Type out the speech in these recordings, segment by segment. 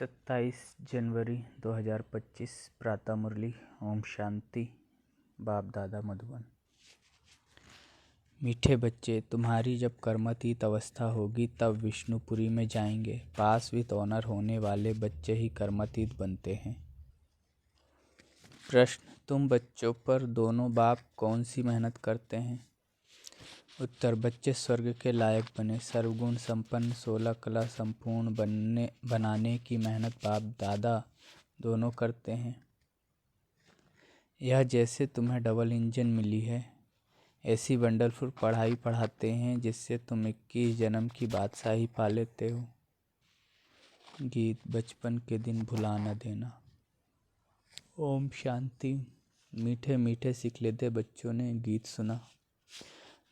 27 जनवरी 2025 प्रातः मुरली। ओम शांति। बाप दादा मधुबन। मीठे बच्चे, तुम्हारी जब कर्मातीत अवस्था होगी तब विष्णुपुरी में जाएंगे। पास विथ ऑनर होने वाले बच्चे ही कर्मातीत बनते हैं। प्रश्न, तुम बच्चों पर दोनों बाप कौन सी मेहनत करते हैं? उत्तर, बच्चे स्वर्ग के लायक बने, सर्वगुण संपन्न, 16 कला संपूर्ण बनाने की मेहनत बाप दादा दोनों करते हैं। यह जैसे तुम्हें डबल इंजन मिली है, ऐसी वंडरफुल पढ़ाई पढ़ाते हैं जिससे तुम 21 जन्म की बादशाही पा लेते हो। गीत, बचपन के दिन भुला न देना। ओम शांति। मीठे मीठे सिखलेते बच्चों ने गीत सुना।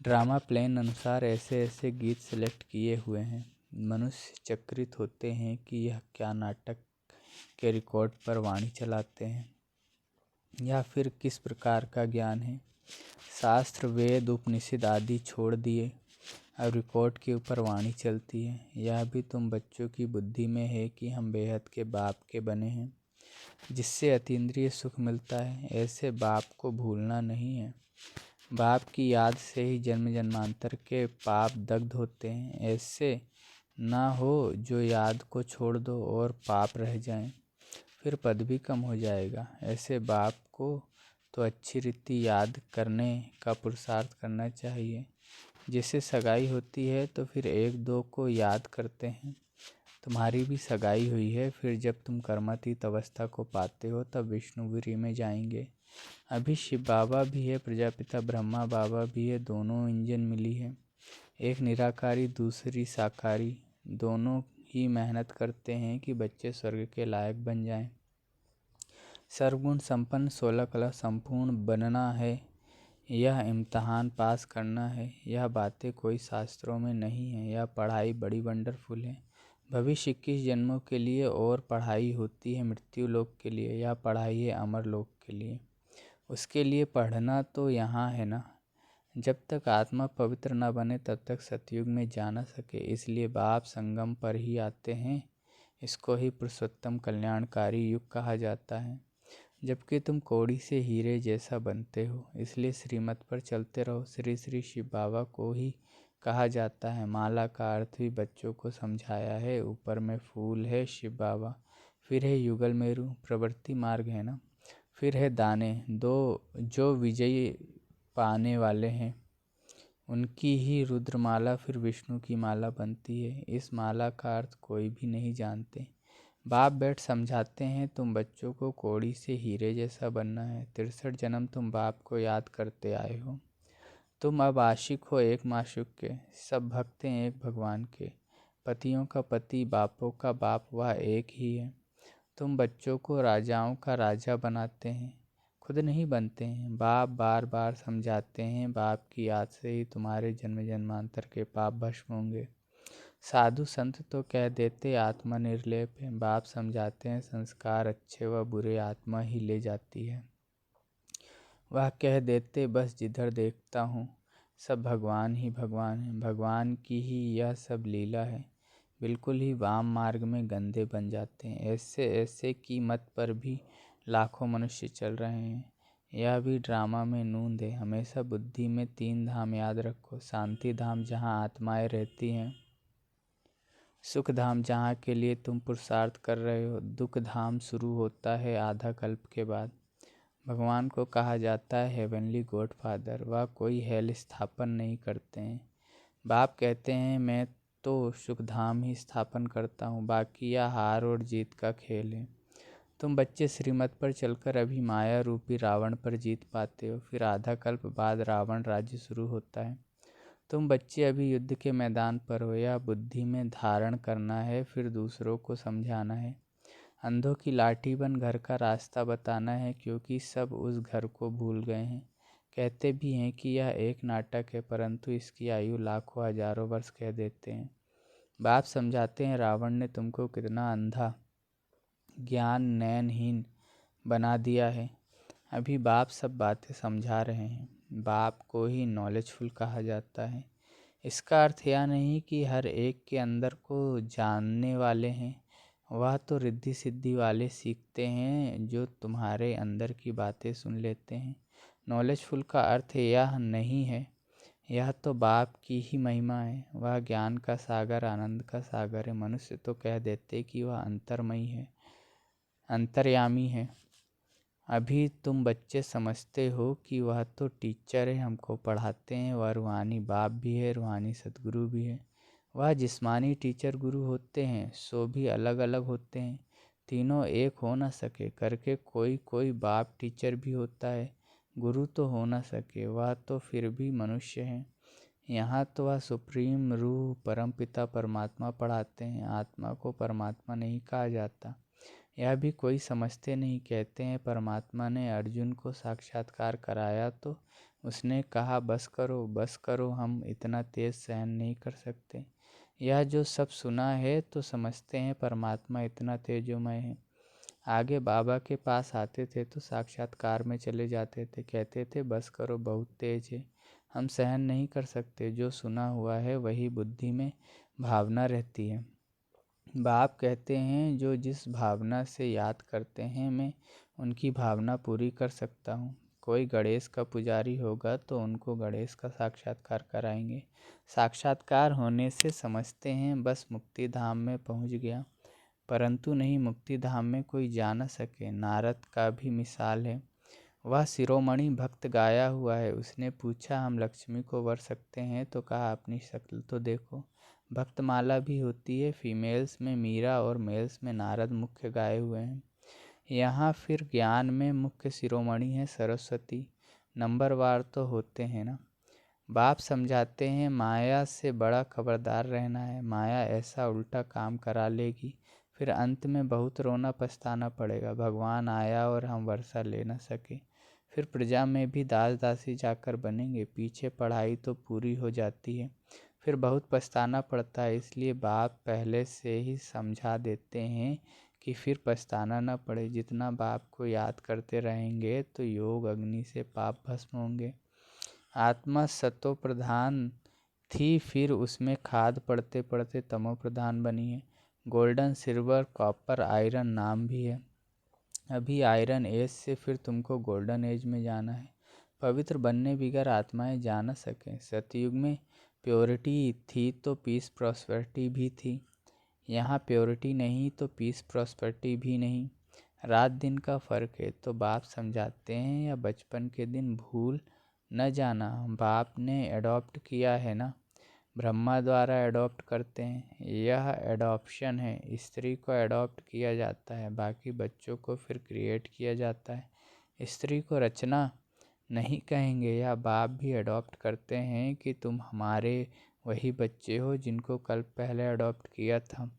ड्रामा प्लान अनुसार ऐसे ऐसे गीत सेलेक्ट किए हुए हैं। मनुष्य चकित होते हैं कि यह क्या नाटक के रिकॉर्ड पर वाणी चलाते हैं या फिर किस प्रकार का ज्ञान है। शास्त्र, वेद, उपनिषद आदि छोड़ दिए, अब रिकॉर्ड के ऊपर वाणी चलती है। यह भी तुम बच्चों की बुद्धि में है कि हम बेहद के बाप के बने हैं, जिससे अतीन्द्रिय सुख मिलता है। ऐसे बाप को भूलना नहीं है। बाप की याद से ही जन्म जन्मांतर के पाप दग्ध होते हैं। ऐसे ना हो जो याद को छोड़ दो और पाप रह जाएं, फिर पद भी कम हो जाएगा। ऐसे बाप को तो अच्छी रीति याद करने का पुरुषार्थ करना चाहिए। जैसे सगाई होती है तो फिर एक दो को याद करते हैं। तुम्हारी भी सगाई हुई है, फिर जब तुम कर्मातीत अवस्था को पाते हो तब विष्णुपुरी में जाएंगे। अभी शिव बाबा भी है, प्रजापिता ब्रह्मा बाबा भी है, दोनों इंजन मिली है। एक निराकारी दूसरी साकारी, दोनों ही मेहनत करते हैं कि बच्चे स्वर्ग के लायक बन जाएं। सर्वगुण संपन्न, 16 कला संपूर्ण बनना है, यह इम्तहान पास करना है। यह बातें कोई शास्त्रों में नहीं है। यह पढ़ाई बड़ी वंडरफुल है। भविष्य 21 जन्मों के लिए और पढ़ाई होती है मृत्यु लोक के लिए। यह पढ़ाई है अमर लोक के लिए। उसके लिए पढ़ना तो यहाँ है ना। जब तक आत्मा पवित्र न बने तब तक सतयुग में जा न सके, इसलिए बाप संगम पर ही आते हैं। इसको ही पुरुषोत्तम कल्याणकारी युग कहा जाता है। जबकि तुम कौड़ी से हीरे जैसा बनते हो, इसलिए श्रीमत पर चलते रहो। श्री श्री शिव बाबा को ही कहा जाता है। माला का अर्थ भी बच्चों को समझाया है। ऊपर में फूल है शिव बाबा, फिर है युगल मेरु, प्रवृत्ति मार्ग है ना, फिर है दाने। दो जो विजयी पाने वाले हैं उनकी ही रुद्रमाला फिर विष्णु की माला बनती है। इस माला का अर्थ कोई भी नहीं जानते। बाप बैठ समझाते हैं, तुम बच्चों को कौड़ी से हीरे जैसा बनना है। 63 जन्म तुम बाप को याद करते आए हो। तुम अब आशिक हो एक माशूक के, सब भक्त हैं एक भगवान के। पतियों का पति, बापों का बाप वह एक ही है। तुम बच्चों को राजाओं का राजा बनाते हैं, खुद नहीं बनते हैं। बाप बार बार समझाते हैं, बाप की याद से ही तुम्हारे जन्म जन्मांतर के पाप भस्म होंगे। साधु संत तो कह देते आत्मा निर्लेप है। बाप समझाते हैं संस्कार अच्छे व बुरे आत्मा ही ले जाती है। वह कह देते बस जिधर देखता हूँ सब भगवान ही भगवान है, भगवान की ही यह सब लीला है। बिल्कुल ही वाम मार्ग में गंदे बन जाते हैं। ऐसे ऐसे की मत पर भी लाखों मनुष्य चल रहे हैं। यह भी ड्रामा में नूंद है। हमेशा बुद्धि में 3 धाम याद रखो। शांति धाम जहाँ आत्माएं रहती हैं, सुख धाम जहाँ के लिए तुम पुरुषार्थ कर रहे हो, दुख धाम शुरू होता है आधा कल्प के बाद। भगवान को कहा जाता है हेवनली गॉड फादर। वह कोई हेल स्थापन नहीं करते हैं। बाप कहते हैं मैं तो सुख धाम ही स्थापन करता हूँ, बाकी यह हार और जीत का खेल है। तुम बच्चे श्रीमत पर चलकर अभी माया रूपी रावण पर जीत पाते हो, फिर आधा कल्प बाद रावण राज्य शुरू होता है। तुम बच्चे अभी युद्ध के मैदान पर हो। यह बुद्धि में धारण करना है, फिर दूसरों को समझाना है। अंधों की लाठी बन घर का रास्ता बताना है, क्योंकि सब उस घर को भूल गए हैं। कहते भी हैं कि यह एक नाटक है, परंतु इसकी आयु लाखों हजारों वर्ष कह देते हैं। बाप समझाते हैं रावण ने तुमको कितना अंधा ज्ञान नयनहीन बना दिया है। अभी बाप सब बातें समझा रहे हैं। बाप को ही नॉलेजफुल कहा जाता है। इसका अर्थ यह नहीं कि हर एक के अंदर को जानने वाले हैं। वह तो रिद्धि सिद्धि वाले सीखते हैं जो तुम्हारे अंदर की बातें सुन लेते हैं। नॉलेजफुल का अर्थ यह नहीं है, यह तो बाप की ही महिमा है। वह ज्ञान का सागर, आनंद का सागर है। मनुष्य तो कह देते कि वह अंतर्मयी है, अंतर्यामी है। अभी तुम बच्चे समझते हो कि वह तो टीचर है, हमको पढ़ाते हैं। वह रूहानी बाप भी है, रूहानी सदगुरु भी है। वह जिस्मानी टीचर गुरु होते हैं, सो भी अलग अलग होते हैं। तीनों एक हो न सके करके कोई कोई बाप टीचर भी होता है, गुरु तो हो न सके। वह तो फिर भी मनुष्य है। यहाँ तो वह सुप्रीम रूह परमपिता परमात्मा पढ़ाते हैं। आत्मा को परमात्मा नहीं कहा जाता, यह भी कोई समझते नहीं। कहते हैं परमात्मा ने अर्जुन को साक्षात्कार कराया तो उसने कहा बस करो बस करो, हम इतना तेज सहन नहीं कर सकते। यह जो सब सुना है तो समझते हैं परमात्मा इतना तेजोमय है। आगे बाबा के पास आते थे तो साक्षात्कार में चले जाते थे, कहते थे बस करो बहुत तेज है, हम सहन नहीं कर सकते। जो सुना हुआ है वही बुद्धि में भावना रहती है। बाप कहते हैं जो जिस भावना से याद करते हैं मैं उनकी भावना पूरी कर सकता हूँ। कोई गणेश का पुजारी होगा तो उनको गणेश का साक्षात्कार कराएंगे। साक्षात्कार होने से समझते हैं बस मुक्ति धाम में पहुँच गया, परंतु नहीं, मुक्ति धाम में कोई जा न सके। नारद का भी मिसाल है। वह शिरोमणि भक्त गाया हुआ है। उसने पूछा हम लक्ष्मी को वर सकते हैं? तो कहा अपनी शक्ल तो देखो। भक्तमाला भी होती है, फीमेल्स में मीरा और मेल्स में नारद मुख्य गाए हुए हैं। यहाँ फिर ज्ञान में मुख्य शिरोमणि है सरस्वती। नंबरवार तो होते हैं ना। बाप समझाते हैं माया से बड़ा खबरदार रहना है। माया ऐसा उल्टा काम करा लेगी, फिर अंत में बहुत रोना पछताना पड़ेगा। भगवान आया और हम वर्षा ले न सके, फिर प्रजा में भी दास दासी जाकर बनेंगे। पीछे पढ़ाई तो पूरी हो जाती है, फिर बहुत पछताना पड़ता है। इसलिए बाप पहले से ही समझा देते हैं कि फिर पछताना न पड़े। जितना बाप को याद करते रहेंगे तो योग अग्नि से पाप भस्म होंगे। आत्मा सतो प्रधान थी, फिर उसमें खाद पड़ते पड़ते तमो प्रधान बनी है। गोल्डन, सिल्वर, कॉपर, आयरन नाम भी है। अभी आयरन एज से फिर तुमको गोल्डन एज में जाना है। पवित्र बनने बिगर आत्माएं जा न सकें। सतयुग में प्योरिटी थी तो पीस प्रॉस्पेरिटी भी थी। यहाँ प्योरिटी नहीं तो पीस प्रॉस्पेरिटी भी नहीं। रात दिन का फ़र्क है। तो बाप समझाते हैं या बचपन के दिन भूल न जाना। बाप ने एडॉप्ट किया है ना, ब्रह्मा द्वारा एडॉप्ट करते हैं, यह एडॉप्शन है। स्त्री को एडॉप्ट किया जाता है, बाकी बच्चों को फिर क्रिएट किया जाता है। स्त्री को रचना नहीं कहेंगे। या बाप भी एडॉप्ट करते हैं कि तुम हमारे वही बच्चे हो जिनको कल पहले एडॉप्ट किया था।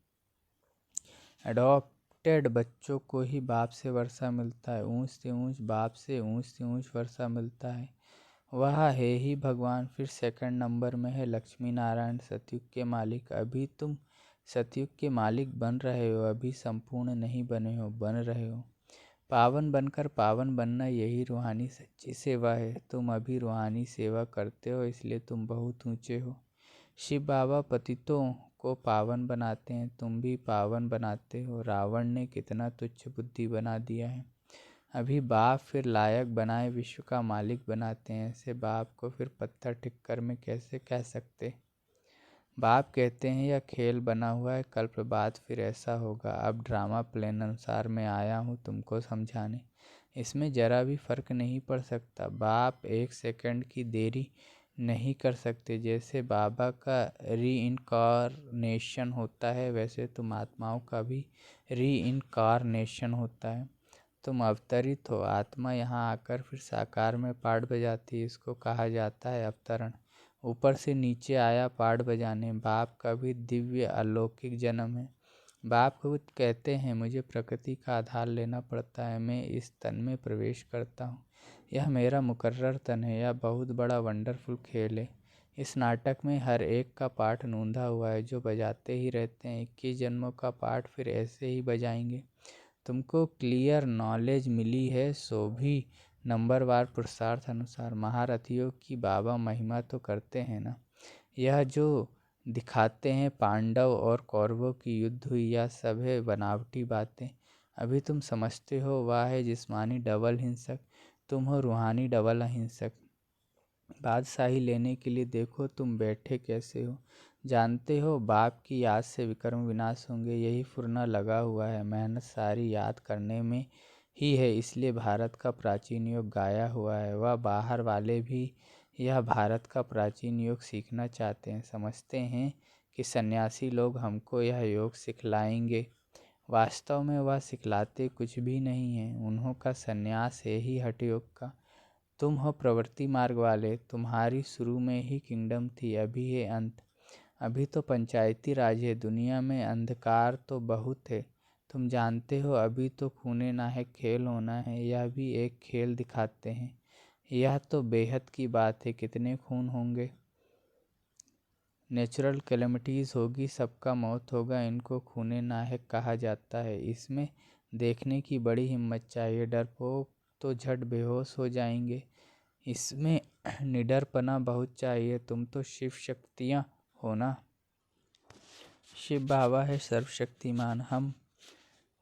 एडॉप्टेड बच्चों को ही बाप से वर्षा मिलता है। ऊंच से ऊंच बाप से ऊंच से ऊंच वर्षा मिलता है। वह है ही भगवान। फिर सेकंड नंबर में है लक्ष्मी नारायण, सतयुग के मालिक। अभी तुम सतयुग के मालिक बन रहे हो, अभी संपूर्ण नहीं बने हो, बन रहे हो। पावन बनकर पावन बनना यही रूहानी सच्ची सेवा है। तुम अभी रूहानी सेवा करते हो, इसलिए तुम बहुत ऊंचे हो। शिव बाबा पतितों को पावन बनाते हैं, तुम भी पावन बनाते हो। रावण ने कितना तुच्छ बुद्धि बना दिया है। अभी बाप फिर लायक बनाए विश्व का मालिक बनाते हैं। ऐसे बाप को फिर पत्थर टिक्कर में कैसे कह सकते। बाप कहते हैं यह खेल बना हुआ है, कल प्रभात फिर ऐसा होगा। अब ड्रामा प्लान अनुसार मैं आया हूँ तुमको समझाने, इसमें ज़रा भी फ़र्क नहीं पड़ सकता। बाप एक सेकंड की देरी नहीं कर सकते। जैसे बाबा का री-इनकारनेशन होता है, वैसे तुम आत्माओं का भी री-इनकारनेशन होता है। तुम अवतरित हो। आत्मा यहाँ आकर फिर साकार में पाठ बजाती है, इसको कहा जाता है अवतरण। ऊपर से नीचे आया पाठ बजाने। बाप का भी दिव्य अलौकिक जन्म है। बाप खुद कहते हैं मुझे प्रकृति का आधार लेना पड़ता है, मैं इस तन में प्रवेश करता हूँ, यह मेरा मुकर्रर तन है। यह बहुत बड़ा वंडरफुल खेल है। इस नाटक में हर एक का पाठ नूंधा हुआ है, जो बजाते ही रहते हैं। 21 जन्मों का पाठ फिर ऐसे ही बजाएंगे। तुमको क्लियर नॉलेज मिली है, सो भी नंबरवार पुरुषार्थ अनुसार। महारथियों की बाबा महिमा तो करते हैं ना। यह जो दिखाते हैं पांडव और कौरवों की युद्ध हुई, यह सब है बनावटी बातें। अभी तुम समझते हो वह है जिस्मानी डबल हिंसक, तुम हो रूहानी डबल अहिंसक। बादशाही लेने के लिए देखो तुम बैठे कैसे हो। जानते हो बाप की याद से विक्रम विनाश होंगे, यही फुरना लगा हुआ है। मेहनत सारी याद करने में ही है, इसलिए भारत का प्राचीन योग गाया हुआ है। वह बाहर वाले भी यह भारत का प्राचीन योग सीखना चाहते हैं, समझते हैं कि सन्यासी लोग हमको यह योग सिखलाएंगे। वास्तव में वह सिखलाते कुछ भी नहीं है, उन्हों का सन्यास है ही हठ योग का। तुम हो प्रवृत्ति मार्ग वाले, तुम्हारी शुरू में ही किंगडम थी, अभी है अंत। अभी तो पंचायती राज है, दुनिया में अंधकार तो बहुत है। तुम जानते हो अभी तो खूने ना है खेल होना है, यह भी एक खेल दिखाते हैं। यह तो बेहद की बात है, कितने खून होंगे। नेचुरल कैलेमिटीज़ होगी, सबका मौत होगा, इनको खूने नाहक कहा जाता है। इसमें देखने की बड़ी हिम्मत चाहिए, डरपोक तो झट बेहोश हो जाएंगे। इसमें निडरपना बहुत चाहिए, तुम तो शिव शक्तियाँ हो ना। शिव बाबा है सर्वशक्तिमान, हम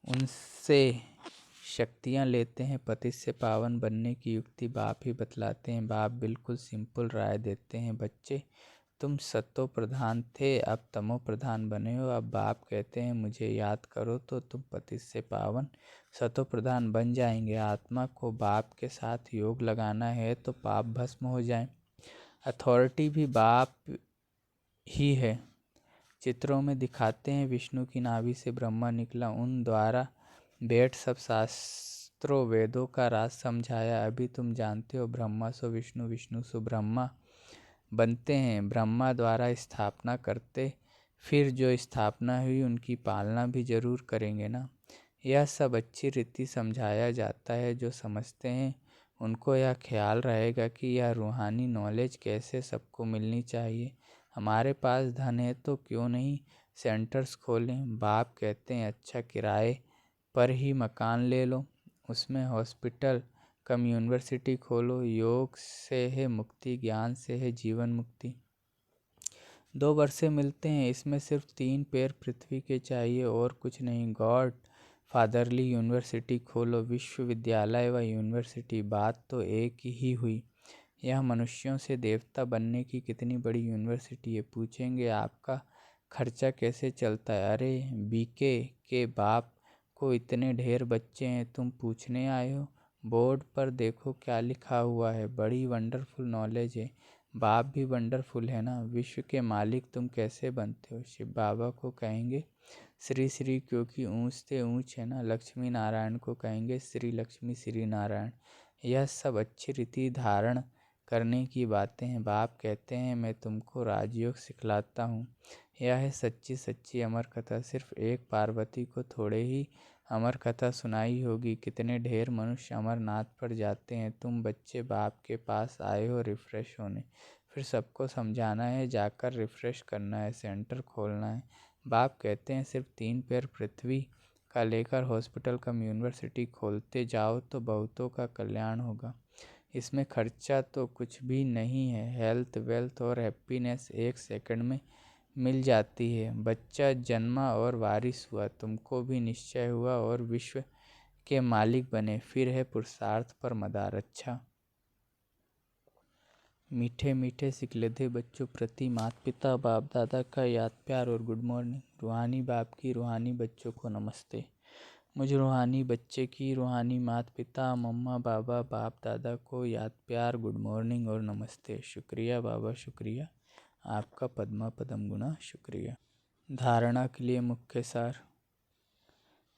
उनसे शक्तियाँ लेते हैं। पति से पावन बनने की युक्ति बाप ही बतलाते हैं। बाप बिल्कुल सिंपल राय देते हैं, बच्चे तुम सतो प्रधान थे, अब तमो प्रधान बने हो। अब बाप कहते हैं मुझे याद करो तो तुम पति से पावन सतो प्रधान बन जाएंगे। आत्मा को बाप के साथ योग लगाना है तो पाप भस्म हो जाए। अथॉरिटी भी बाप ही है। चित्रों में दिखाते हैं विष्णु की नाभि से ब्रह्मा निकला, उन द्वारा बैठ सब शास्त्रों वेदों का राज समझाया। अभी तुम जानते हो ब्रह्मा सो विष्णु, विष्णु सो ब्रह्मा बनते हैं, ब्रह्मा द्वारा स्थापना करते, फिर जो स्थापना हुई उनकी पालना भी जरूर करेंगे ना। यह सब अच्छी रीति समझाया जाता है। जो समझते हैं उनको यह ख्याल रहेगा कि यह रूहानी नॉलेज कैसे सबको मिलनी चाहिए। हमारे पास धन है तो क्यों नहीं सेंटर्स खोलें। बाप कहते हैं अच्छा किराए पर ही मकान ले लो, उसमें हॉस्पिटल कम यूनिवर्सिटी खोलो। योग से है मुक्ति, ज्ञान से है जीवन मुक्ति। 2 वर्षे मिलते हैं, इसमें सिर्फ 3 पैर पृथ्वी के चाहिए और कुछ नहीं। गॉड फादरली यूनिवर्सिटी खोलो, विश्वविद्यालय व यूनिवर्सिटी, बात तो एक ही हुई। यह मनुष्यों से देवता बनने की कितनी बड़ी यूनिवर्सिटी है। पूछेंगे आपका खर्चा कैसे चलता है। अरे बीके के बाप को इतने ढेर बच्चे हैं, तुम पूछने आए हो। बोर्ड पर देखो क्या लिखा हुआ है, बड़ी वंडरफुल नॉलेज है। बाप भी वंडरफुल है ना। विश्व के मालिक तुम कैसे बनते हो। शिव बाबा को कहेंगे श्री श्री, क्योंकि ऊंच से ऊंच है ना। लक्ष्मी नारायण को कहेंगे श्री लक्ष्मी श्री नारायण। यह सब अच्छी रीति धारण करने की बातें हैं। बाप कहते हैं मैं तुमको राजयोग सिखलाता हूँ। यह है सच्ची सच्ची अमर कथा। सिर्फ एक पार्वती को थोड़े ही अमर कथा सुनाई होगी, कितने ढेर मनुष्य अमरनाथ पर जाते हैं। तुम बच्चे बाप के पास आए हो रिफ़्रेश होने, फिर सबको समझाना है, जाकर रिफ़्रेश करना है, सेंटर खोलना है। बाप कहते हैं सिर्फ 3 पैर पृथ्वी का लेकर हॉस्पिटल कम यूनिवर्सिटी खोलते जाओ तो बहुतों का कल्याण होगा। इसमें खर्चा तो कुछ भी नहीं है। हेल्थ वेल्थ और हैप्पीनेस 1 सेकंड में मिल जाती है। बच्चा जन्मा और वारिस हुआ, तुमको भी निश्चय हुआ और विश्व के मालिक बने, फिर है पुरुषार्थ पर मदार। अच्छा मीठे मीठे सिकलधे बच्चों प्रति माता पिता बाप दादा का याद प्यार और गुड मॉर्निंग। रूहानी बाप की रूहानी बच्चों को नमस्ते। मुझ रूहानी बच्चे की रूहानी माता पिता मम्मा बाबा बाप दादा को याद प्यार गुड मॉर्निंग और नमस्ते। शुक्रिया बाबा शुक्रिया, आपका पद्मा पदम गुना शुक्रिया। धारणा के लिए मुख्य सार।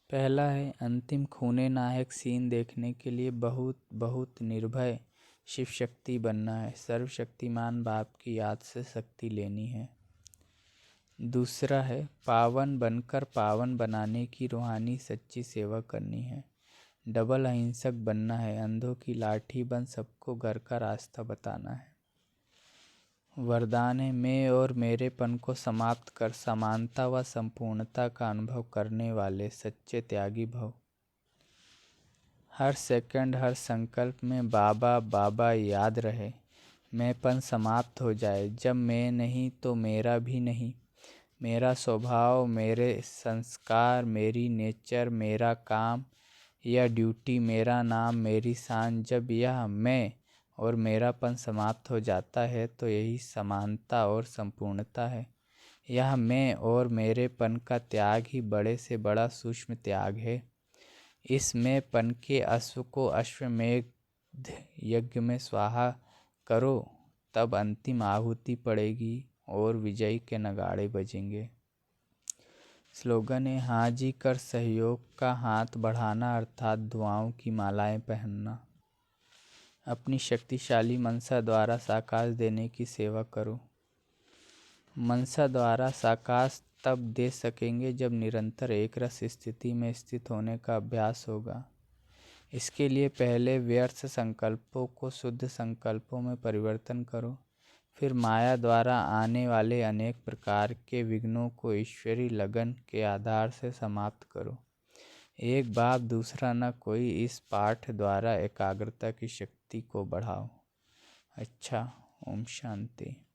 पहला है अंतिम खूने नायक सीन देखने के लिए बहुत बहुत निर्भय शिव शक्ति बनना है। सर्वशक्तिमान बाप की याद से शक्ति लेनी है। दूसरा है पावन बनकर पावन बनाने की रूहानी सच्ची सेवा करनी है। डबल अहिंसक बनना है, अंधों की लाठी बन सबको घर का रास्ता बताना है। वरदान है मैं और मेरेपन को समाप्त कर समानता व संपूर्णता का अनुभव करने वाले सच्चे त्यागी भव। हर सेकंड हर संकल्प में बाबा बाबा याद रहे। मैंपन समाप्त हो जाए। जब मैं नहीं तो मेरा भी नहीं। मेरा स्वभाव, मेरे संस्कार, मेरी नेचर, मेरा काम या ड्यूटी, मेरा नाम, मेरी शान, जब यह मैं और मेरापन समाप्त हो जाता है तो यही समानता और संपूर्णता है। यह मैं और मेरेपन का त्याग ही बड़े से बड़ा सूक्ष्म त्याग है। इस मैंपन के अश्व को अश्वमेध यज्ञ में स्वाहा करो, तब अंतिम आहुति पड़ेगी और विजय के नगाड़े बजेंगे। स्लोगन है, हाजी कर सहयोग का हाथ बढ़ाना अर्थात दुआओं की मालाएं पहनना। अपनी शक्तिशाली मनसा द्वारा साकाश देने की सेवा करो। मनसा द्वारा साकाश तब दे सकेंगे जब निरंतर एक रस स्थिति में स्थित होने का अभ्यास होगा। इसके लिए पहले व्यर्थ संकल्पों को शुद्ध संकल्पों में परिवर्तन करो। फिर माया द्वारा आने वाले अनेक प्रकार के विघ्नों को ईश्वरी लगन के आधार से समाप्त करो। एक बाप दूसरा न कोई, इस पाठ द्वारा एकाग्रता की शक्ति को बढ़ाओ। अच्छा, ओम शांति।